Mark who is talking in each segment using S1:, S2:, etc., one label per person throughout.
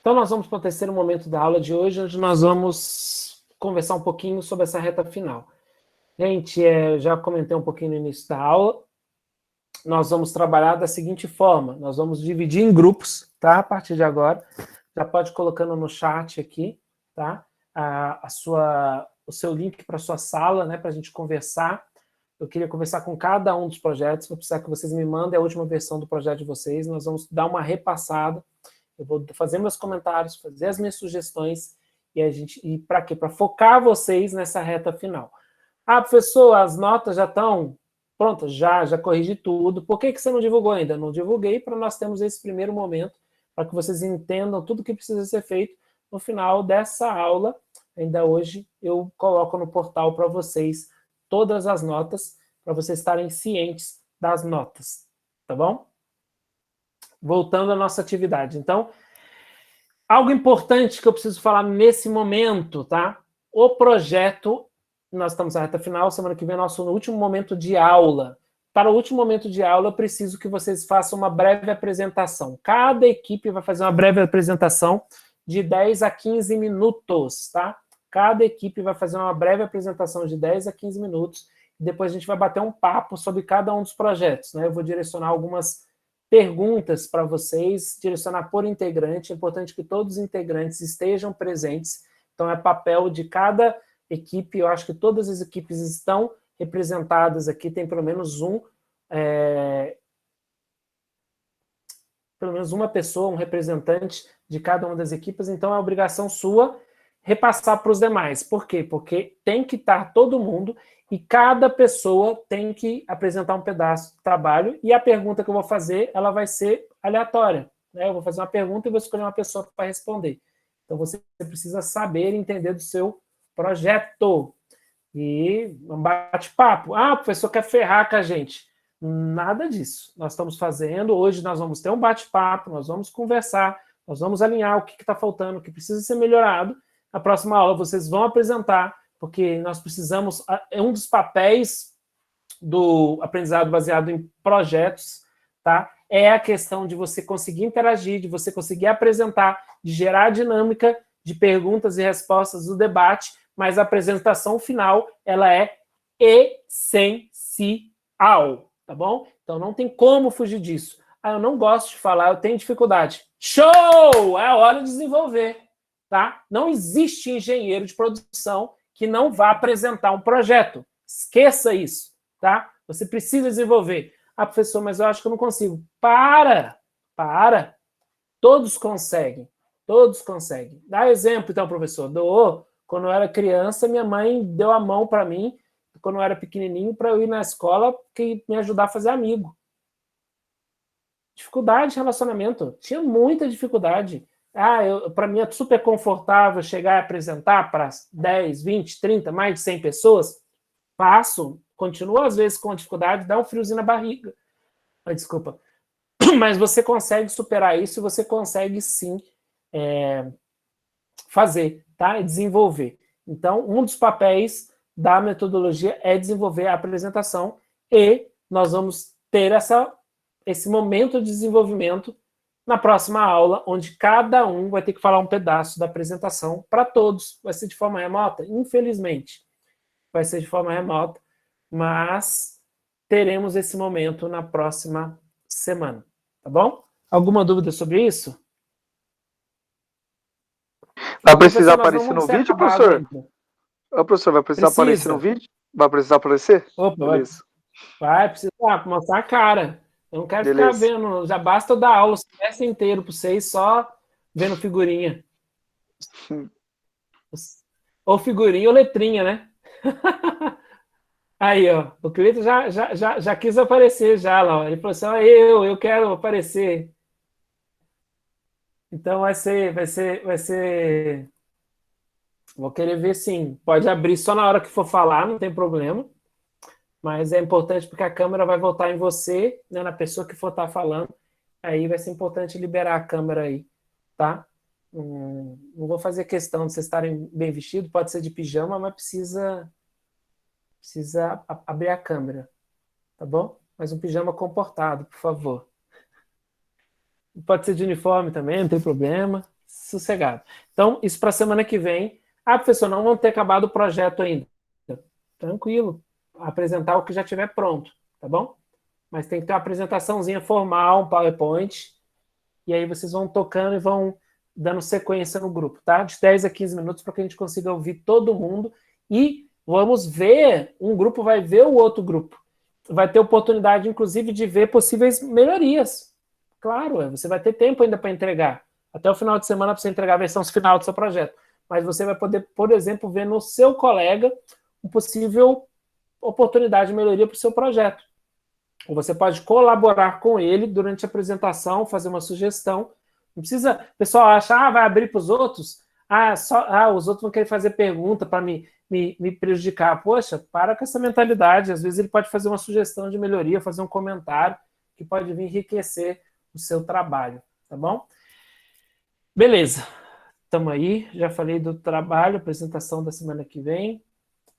S1: Então, nós vamos para o terceiro momento da aula de hoje, onde nós vamos conversar um pouquinho sobre essa reta final. Gente, já comentei um pouquinho no início da aula, nós vamos trabalhar da seguinte forma, nós vamos dividir em grupos, tá? A partir de agora, já pode ir colocando no chat aqui, tá? O seu link para a sua sala, né, para a gente conversar. Eu queria conversar com cada um dos projetos, vou precisar que vocês me mandem a última versão do projeto de vocês, nós vamos dar uma repassada. Eu vou fazer meus comentários, fazer as minhas sugestões, e para quê? Para focar vocês nessa reta final. Ah, professor, as notas já estão prontas? Já corrigi tudo. Por que você não divulgou ainda? Não divulguei para nós termos esse primeiro momento, para que vocês entendam tudo o que precisa ser feito. No final dessa aula, ainda hoje, eu coloco no portal para vocês todas as notas, para vocês estarem cientes das notas, tá bom? Voltando à nossa atividade. Então, algo importante que eu preciso falar nesse momento, tá? O projeto, nós estamos na reta final, semana que vem é nosso último momento de aula. Para o último momento de aula, eu preciso que vocês façam uma breve apresentação. Cada equipe vai fazer uma breve apresentação de 10 a 15 minutos, tá? Cada equipe vai fazer uma breve apresentação de 10 a 15 minutos, e depois a gente vai bater um papo sobre cada um dos projetos, né? Eu vou direcionar algumas perguntas para vocês, direcionar por integrante. É importante que todos os integrantes estejam presentes. Então, é papel de cada equipe. Eu acho que todas as equipes estão representadas aqui. Tem pelo menos pelo menos uma pessoa, um representante de cada uma das equipes. Então, é obrigação sua repassar para os demais. Por quê? Porque tem que estar todo mundo e cada pessoa tem que apresentar um pedaço do trabalho, e a pergunta que eu vou fazer, ela vai ser aleatória, né? Eu vou fazer uma pergunta e vou escolher uma pessoa para responder. Então, você precisa saber e entender do seu projeto. E um bate-papo. Ah, o professor quer ferrar com a gente. Nada disso. Nós estamos fazendo, hoje nós vamos ter um bate-papo, nós vamos conversar, nós vamos alinhar o que está faltando, o que precisa ser melhorado. Na próxima aula vocês vão apresentar, porque nós precisamos, um dos papéis do aprendizado baseado em projetos, tá? É a questão de você conseguir interagir, de você conseguir apresentar, de gerar dinâmica de perguntas e respostas do debate, mas a apresentação final, ela é essencial, tá bom? Então não tem como fugir disso. Ah, eu não gosto de falar, eu tenho dificuldade. Show! É a hora de desenvolver, tá? Não existe engenheiro de produção que não vá apresentar um projeto. Esqueça isso, tá? Você precisa desenvolver. Ah, professor, mas eu acho que eu não consigo. Para! Todos conseguem. Todos conseguem. Dá exemplo, então, professor. Quando eu era criança, minha mãe deu a mão para mim, quando eu era pequenininho, para eu ir na escola que me ajudar a fazer amigo. Dificuldade de relacionamento. Tinha muita dificuldade. Para mim é super confortável chegar e apresentar para 10, 20, 30, mais de 100 pessoas. Faço. Continuo, às vezes, com dificuldade, dá um friozinho na barriga. Desculpa. Mas você consegue superar isso e você consegue, sim, fazer, tá? E desenvolver. Então, um dos papéis da metodologia é desenvolver a apresentação, e nós vamos ter esse momento de desenvolvimento na próxima aula, onde cada um vai ter que falar um pedaço da apresentação para todos. Vai ser de forma remota? Infelizmente, vai ser de forma remota, mas teremos esse momento na próxima semana, tá bom? Alguma dúvida sobre isso?
S2: Vai precisar aparecer no vídeo, professor? O professor, vai precisar aparecer no vídeo? Vai precisar aparecer?
S1: Opa, vai precisar mostrar a cara. Eu não quero ficar vendo, já basta eu dar aula o semestre inteiro para vocês só vendo figurinha. Ou figurinha ou letrinha, né? Aí, ó, o Cleiton já quis aparecer já lá, ó. Ele falou assim, eu quero aparecer. Então vai ser. Vou querer ver, sim. Pode abrir só na hora que for falar, não tem problema. Mas é importante porque a câmera vai voltar em você, né, na pessoa que for estar falando. Aí vai ser importante liberar a câmera aí, tá? Não vou fazer questão de vocês estarem bem vestidos, pode ser de pijama, mas precisa abrir a câmera, tá bom? Mas um pijama comportado, por favor. Pode ser de uniforme também, não tem problema. sossegado. Então, isso para a semana que vem. Ah, professor, não vamos ter acabado o projeto ainda. Tranquilo. Apresentar o que já tiver pronto, tá bom? Mas tem que ter uma apresentaçãozinha formal, um PowerPoint, e aí vocês vão tocando e vão dando sequência no grupo, tá? De 10 a 15 minutos para que a gente consiga ouvir todo mundo e vamos ver, um grupo vai ver o outro grupo. Vai ter oportunidade, inclusive, de ver possíveis melhorias. Claro, você vai ter tempo ainda para entregar. Até o final de semana para você entregar a versão final do seu projeto. Mas você vai poder, por exemplo, ver no seu colega uma possível oportunidade de melhoria para o seu projeto. Ou você pode colaborar com ele durante a apresentação, fazer uma sugestão. Não precisa, o pessoal acha, vai abrir para os outros? Os outros vão querer fazer pergunta para me prejudicar. Poxa, para com essa mentalidade. Às vezes ele pode fazer uma sugestão de melhoria, fazer um comentário que pode vir enriquecer o seu trabalho, tá bom? Beleza, estamos aí. Já falei do trabalho, apresentação da semana que vem.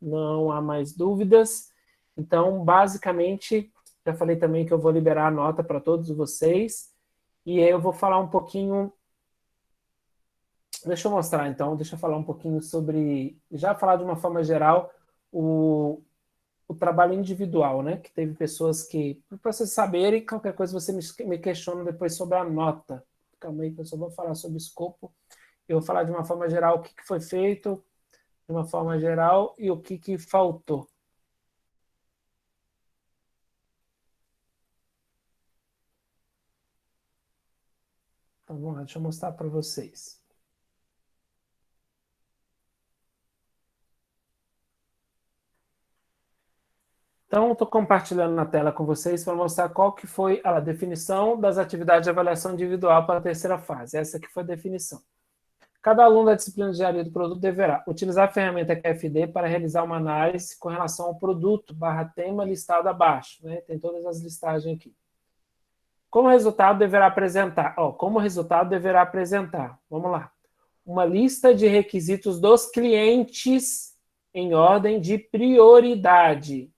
S1: Não há mais dúvidas. Então, basicamente, já falei também que eu vou liberar a nota para todos vocês. E aí eu vou falar um pouquinho... Deixa eu mostrar, então. Deixa eu falar um pouquinho sobre... Já falar de uma forma geral o trabalho individual, né? Que teve pessoas que... Para vocês saberem, qualquer coisa você me questiona depois sobre a nota. Calma aí, pessoal. Vou falar sobre o escopo. Eu vou falar de uma forma geral o que foi feito, de uma forma geral, e o que faltou. Então, vamos lá, deixa eu mostrar para vocês. Então, estou compartilhando na tela com vocês para mostrar qual que foi a definição das atividades de avaliação individual para a terceira fase. Essa aqui foi a definição. Cada aluno da disciplina de engenharia do produto deverá utilizar a ferramenta QFD para realizar uma análise com relação ao produto /tema listado abaixo. Né? Tem todas as listagens aqui. Como resultado deverá apresentar? Vamos lá. Uma lista de requisitos dos clientes em ordem de prioridade.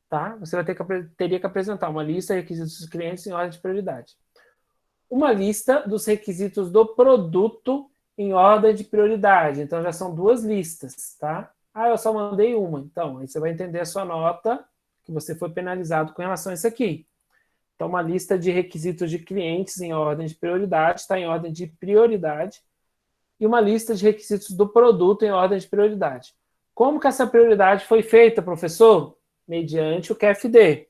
S1: Tá? Você teria que apresentar uma lista de requisitos dos clientes em ordem de prioridade. Uma lista dos requisitos do produto em ordem de prioridade. Então, já são duas listas, tá? Eu só mandei uma. Então, aí você vai entender a sua nota, que você foi penalizado com relação a isso aqui. Então, uma lista de requisitos de clientes em ordem de prioridade, está em ordem de prioridade, e uma lista de requisitos do produto em ordem de prioridade. Como que essa prioridade foi feita, professor? Mediante o QFD.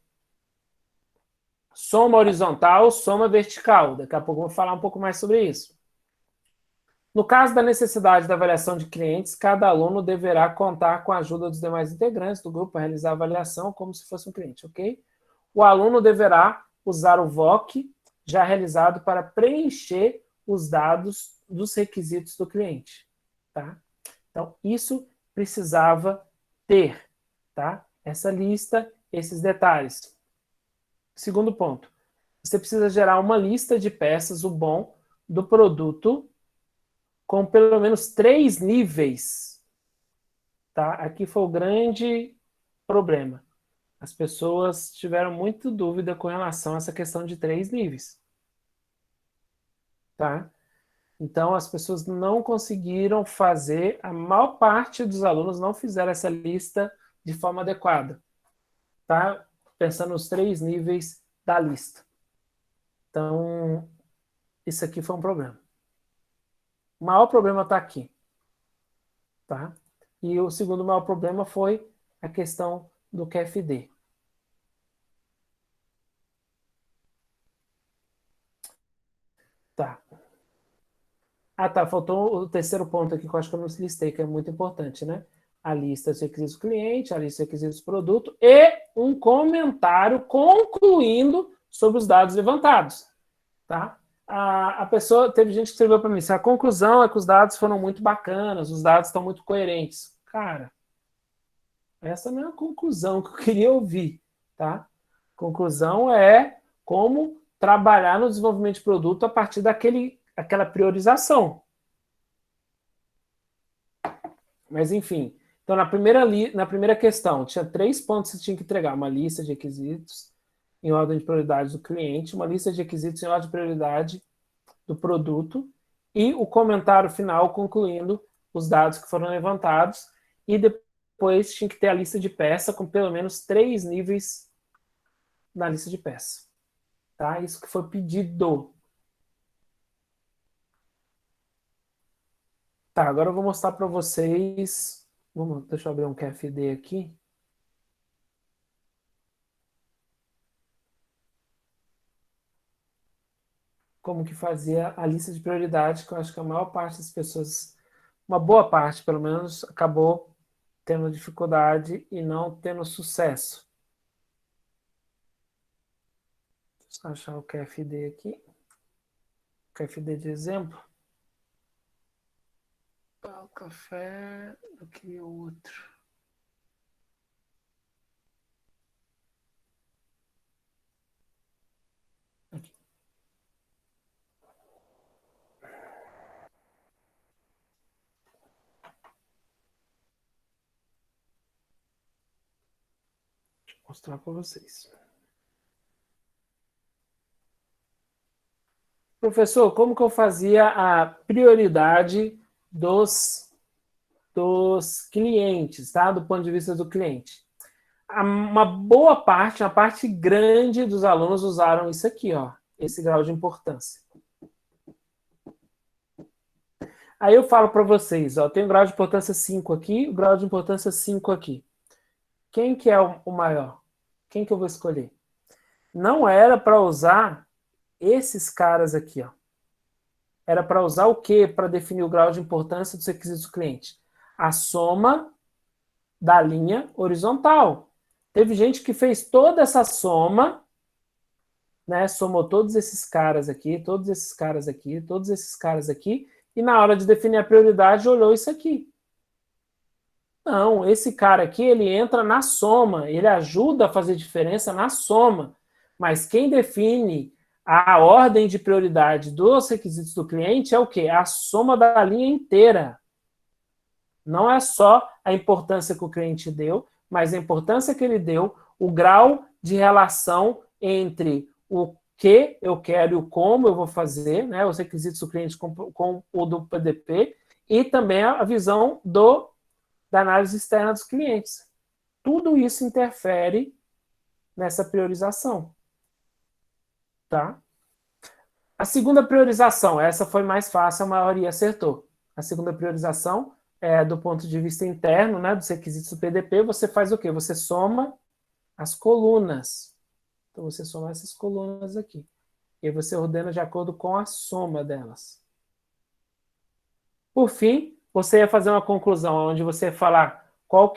S1: Soma horizontal, soma vertical. Daqui a pouco eu vou falar um pouco mais sobre isso. No caso da necessidade da avaliação de clientes, cada aluno deverá contar com a ajuda dos demais integrantes do grupo para realizar a avaliação como se fosse um cliente, ok? O aluno deverá usar o VOC já realizado para preencher os dados dos requisitos do cliente, tá? Então, isso precisava ter, tá? Essa lista, esses detalhes. Segundo ponto, você precisa gerar uma lista de peças, o bom, do produto com pelo menos 3 níveis. Tá? Aqui foi o grande problema. As pessoas tiveram muita dúvida com relação a essa questão de 3 níveis. Tá? Então, as pessoas não conseguiram fazer, a maior parte dos alunos não fizeram essa lista de forma adequada. Tá? Pensando nos 3 níveis da lista. Então, isso aqui foi um problema. O maior problema está aqui. Tá? E o segundo maior problema foi a questão do QFD. Tá. Tá, faltou o terceiro ponto aqui que eu acho que eu não listei, que é muito importante, né? A lista dos requisitos do cliente, a lista dos requisitos do produto e um comentário concluindo sobre os dados levantados, tá? A pessoa, teve gente que escreveu para mim, a conclusão é que os dados foram muito bacanas, os dados estão muito coerentes. Cara, essa não é a conclusão que eu queria ouvir, tá? Conclusão é como trabalhar no desenvolvimento de produto a partir daquela priorização. Mas, enfim, então na primeira questão, tinha 3 pontos que você tinha que entregar, uma lista de requisitos em ordem de prioridade do cliente, uma lista de requisitos em ordem de prioridade do produto e o comentário final concluindo os dados que foram levantados, e depois tinha que ter a lista de peça com pelo menos 3 níveis na lista de peça. Tá? Isso que foi pedido. Tá, agora eu vou mostrar para vocês. Deixa eu abrir um QFD aqui. Como que fazia a lista de prioridade, que eu acho que a maior parte das pessoas, uma boa parte pelo menos, acabou tendo dificuldade e não tendo sucesso. Deixa eu achar o QFD aqui. QFD de exemplo. O café, aqui o outro. Aqui. Deixa eu mostrar para vocês. Professor, como que eu fazia a prioridade dos clientes, tá? Do ponto de vista do cliente. Uma boa parte, uma parte grande dos alunos usaram isso aqui, ó, esse grau de importância. Aí eu falo para vocês, ó, tem o grau de importância 5 aqui, o grau de importância 5 aqui. Quem que é o maior? Quem que eu vou escolher? Não era para usar esses caras aqui, ó. Era para usar o quê para definir o grau de importância dos requisitos do cliente? A soma da linha horizontal. Teve gente que fez toda essa soma, né? Somou todos esses caras aqui, todos esses caras aqui, todos esses caras aqui, e na hora de definir a prioridade olhou isso aqui. Não, esse cara aqui, ele entra na soma, ele ajuda a fazer diferença na soma, mas quem define a ordem de prioridade dos requisitos do cliente é o quê? A soma da linha inteira. Não é só a importância que o cliente deu, mas a importância que ele deu, o grau de relação entre o que eu quero e o como eu vou fazer, né, os requisitos do cliente com o do PDP, e também a visão da análise externa dos clientes. Tudo isso interfere nessa priorização. Tá? A segunda priorização, essa foi mais fácil, a maioria acertou. A segunda priorização é do ponto de vista interno, né, dos requisitos do PDP, você faz o quê? Você soma as colunas. Então, você soma essas colunas aqui. E você ordena de acordo com a soma delas. Por fim, você ia fazer uma conclusão, onde você ia falar qual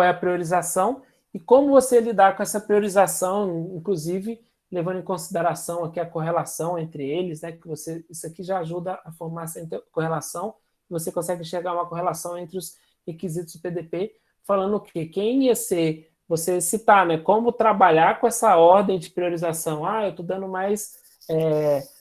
S1: é a priorização e como você lidar com essa priorização, inclusive levando em consideração aqui a correlação entre eles, né? Que isso aqui já ajuda a formar essa correlação. Você consegue enxergar uma correlação entre os requisitos do PDP, falando que quem ia ser, você citar, né? Como trabalhar com essa ordem de priorização. Ah, eu estou dando mais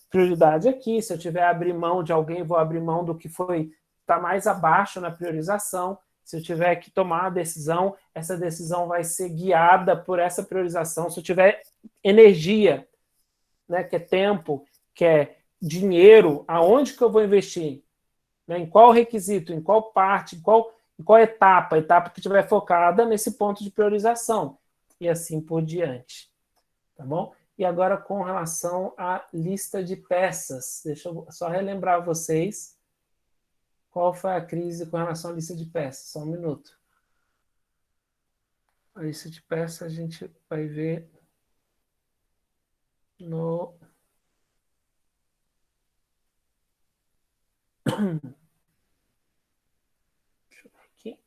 S1: prioridade aqui. Se eu tiver abrir mão de alguém, vou abrir mão do que está mais abaixo na priorização. Se eu tiver que tomar a decisão, essa decisão vai ser guiada por essa priorização. Se eu tiver energia, né, que é tempo, que é dinheiro, aonde que eu vou investir? Né, em qual requisito, em qual parte, em qual etapa? A etapa que estiver focada nesse ponto de priorização. E assim por diante. Tá bom? E agora com relação à lista de peças. Deixa eu só relembrar vocês qual foi a crise com relação à lista de peças. Só um minuto. A lista de peças a gente vai ver no... Deixa eu ver aqui.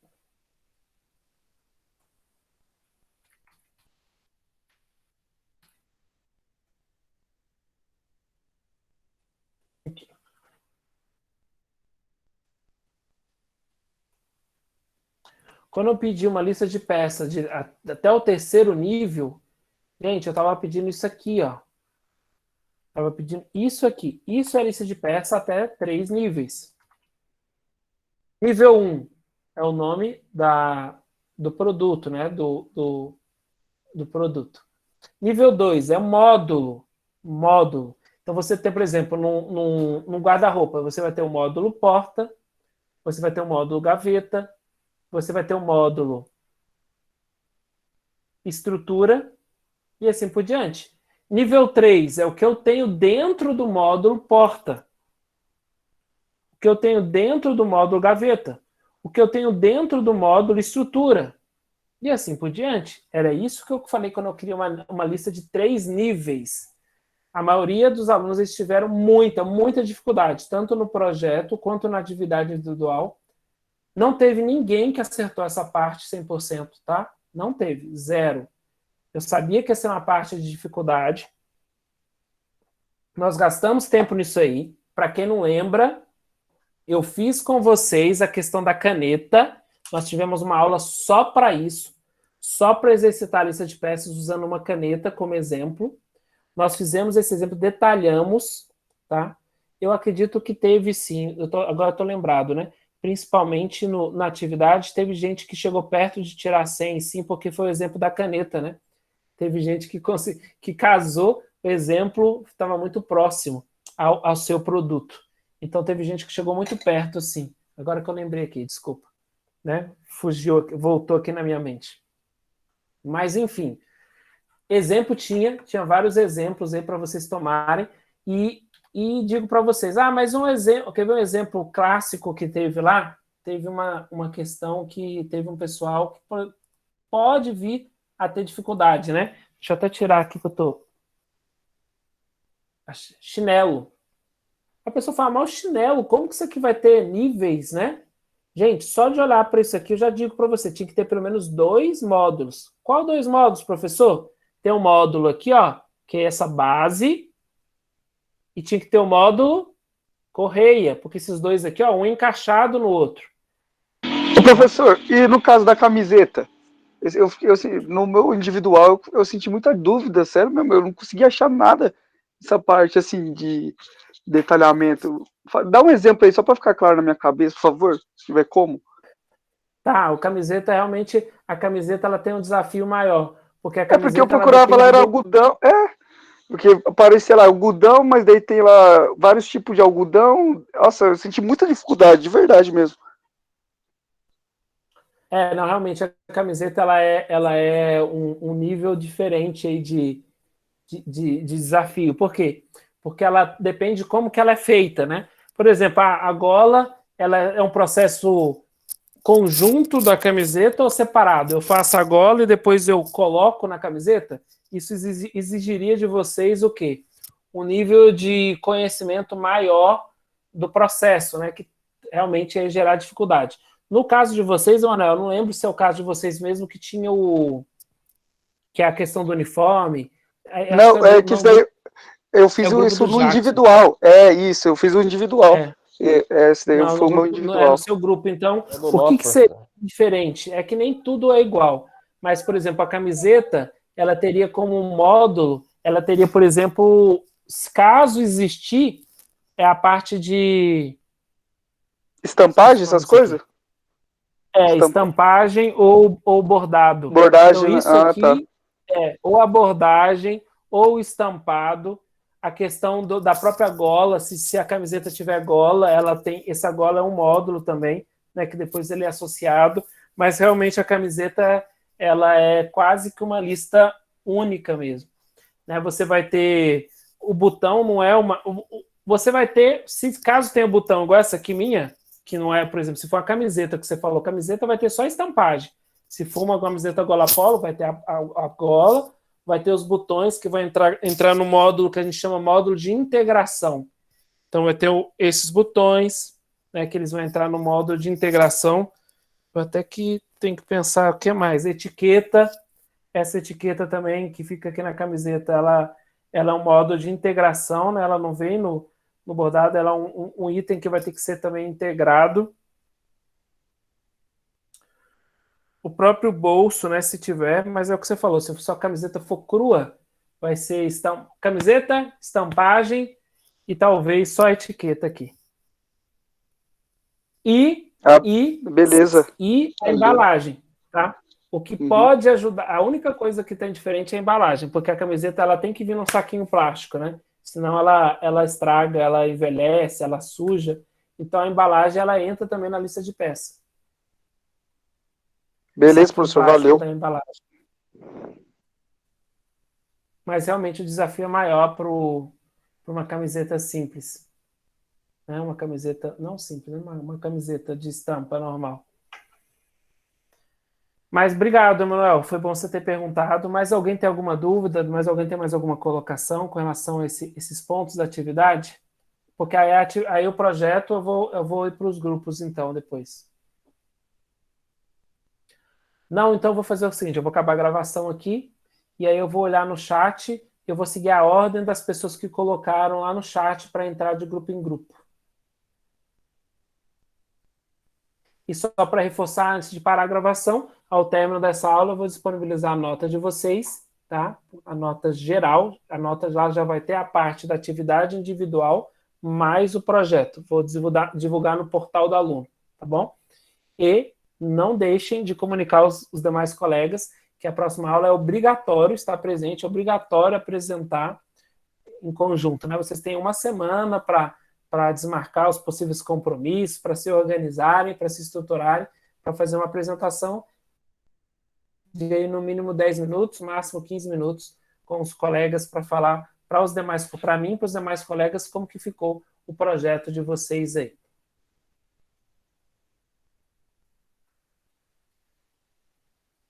S1: Aqui. Quando eu pedi uma lista de peças até o terceiro nível, gente, eu estava pedindo isso aqui, ó. Estava pedindo isso aqui. Isso é a lista de peças até 3 níveis. Nível 1 é o nome do produto, né? Do produto. Nível 2 é módulo. Módulo. Então, você tem, por exemplo, num guarda-roupa, você vai ter o módulo porta, você vai ter o módulo gaveta, você vai ter o módulo estrutura e assim por diante. Nível 3 é o que eu tenho dentro do módulo porta, o que eu tenho dentro do módulo gaveta, o que eu tenho dentro do módulo estrutura e assim por diante. Era isso que eu falei quando eu queria uma lista de 3 níveis. A maioria dos alunos eles tiveram muita dificuldade, tanto no projeto quanto na atividade individual. Não teve ninguém que acertou essa parte 100%, tá? Não teve, 0. Eu sabia que ia ser uma parte de dificuldade. Nós gastamos tempo nisso aí. Para quem não lembra, eu fiz com vocês a questão da caneta. Nós tivemos uma aula só para isso, só para exercitar a lista de peças usando uma caneta como exemplo. Nós fizemos esse exemplo, detalhamos, tá? Eu acredito que teve sim, agora eu estou lembrado, né? Principalmente na atividade, teve gente que chegou perto de tirar 100, sim, porque foi o exemplo da caneta, né? Teve gente que casou, o exemplo estava muito próximo ao seu produto. Então, teve gente que chegou muito perto, sim. Agora que eu lembrei aqui, desculpa. Né? Fugiu, voltou aqui na minha mente. Mas, enfim, exemplo tinha vários exemplos aí para vocês tomarem. E digo para vocês, mas um exemplo, quer ver um exemplo clássico que teve lá? Teve uma questão que teve um pessoal que pode vir a ter dificuldade, né? Deixa eu até tirar aqui que eu tô... Chinelo. A pessoa fala, mas o chinelo, como que isso aqui vai ter níveis, né? Gente, só de olhar para isso aqui, eu já digo para você, tinha que ter pelo menos 2 módulos. Qual 2 módulos, professor? Tem um módulo aqui, ó, que é essa base, e tinha que ter o módulo correia, porque esses dois aqui, ó, um encaixado no outro.
S2: Ô, professor, e no caso da camiseta? No meu individual, eu senti muita dúvida, sério mesmo, eu não consegui achar nada nessa parte, assim, de detalhamento. Dá um exemplo aí, só para ficar claro na minha cabeça, por favor, se tiver como.
S1: Tá, a camiseta realmente, a camiseta ela tem um desafio maior, porque a camiseta...
S2: porque eu procurava lá, era algodão, porque aparecia lá algodão, mas daí tem lá vários tipos de algodão. Nossa, eu senti muita dificuldade, de verdade mesmo.
S1: Não, realmente a camiseta ela é um nível diferente aí de desafio. Por quê? Porque ela depende de como que ela é feita, né? Por exemplo, a gola ela é um processo conjunto da camiseta ou separado? Eu faço a gola e depois eu coloco na camiseta? Isso exigiria de vocês o quê? Um nível de conhecimento maior do processo, né? Que realmente ia gerar dificuldade. No caso de vocês, Manuel, eu não lembro se é o caso de vocês mesmo que tinha que é a questão do uniforme.
S2: Isso daí eu fiz isso no individual. Isso, eu fiz o individual. Esse daí foi o meu individual.
S1: É no seu grupo, então, o que seria diferente? É que nem tudo é igual. Mas, por exemplo, a camiseta, ela teria como módulo, ela teria, por exemplo, caso existir, é a parte de...
S2: Estampagem, essas coisas?
S1: Estampagem ou bordado.
S2: Bordagem,
S1: então, isso aqui
S2: tá.
S1: Ou abordagem, ou estampado. A questão da própria gola, se a camiseta tiver gola, essa gola é um módulo também, né, que depois ele é associado, mas realmente a camiseta ela é quase que uma lista única mesmo. Né? Você vai ter o botão, não é uma... Você vai ter, caso tenha botão igual essa aqui minha, que não é, por exemplo, se for a camiseta que você falou, camiseta vai ter só estampagem. Se for uma camiseta gola polo, vai ter a gola, vai ter os botões que vão entrar no módulo que a gente chama módulo de integração. Então vai ter esses botões, né, que eles vão entrar no módulo de integração. Eu até que tenho que pensar o que mais. Etiqueta, essa etiqueta também que fica aqui na camiseta, ela é um módulo de integração, né, ela não vem no bordado, ela é um item que vai ter que ser também integrado. O próprio bolso, né, se tiver, mas é o que você falou, se a sua camiseta for crua, vai ser camiseta, estampagem e talvez só a etiqueta aqui.
S2: Beleza.
S1: E a embalagem, tá? O que pode ajudar, a única coisa que tem diferente é a embalagem, porque a camiseta ela tem que vir num saquinho plástico, né? senão ela estraga, ela envelhece, ela suja. Então a embalagem ela entra também na lista de peça. O
S2: Beleza,
S1: saquinho
S2: professor,
S1: plástico
S2: valeu.
S1: da embalagem. Mas realmente o desafio é maior para uma camiseta simples. Né? Uma camiseta, não simples, né? Uma camiseta de estampa normal. Mas obrigado, Emanuel. Foi bom você ter perguntado. Mais alguém tem alguma dúvida? Mais alguém tem mais alguma colocação com relação a esses pontos da atividade? Porque aí o projeto eu vou ir para os grupos então depois. Não, então eu vou fazer o seguinte: eu vou acabar a gravação aqui e aí eu vou olhar no chat. Eu vou seguir a ordem das pessoas que colocaram lá no chat para entrar de grupo em grupo. E só para reforçar, antes de parar a gravação, ao término dessa aula, eu vou disponibilizar a nota de vocês, tá? A nota geral, a nota lá já vai ter a parte da atividade individual, mais o projeto. Vou divulgar no portal do aluno, tá bom? E não deixem de comunicar os demais colegas que a próxima aula é obrigatório estar presente, é obrigatório apresentar em conjunto, né? Vocês têm uma semana para desmarcar os possíveis compromissos, para se organizarem, para se estruturarem, para fazer uma apresentação de no mínimo 10 minutos, máximo 15 minutos, com os colegas para falar para os demais, para mim e para os demais colegas, como que ficou o projeto de vocês aí.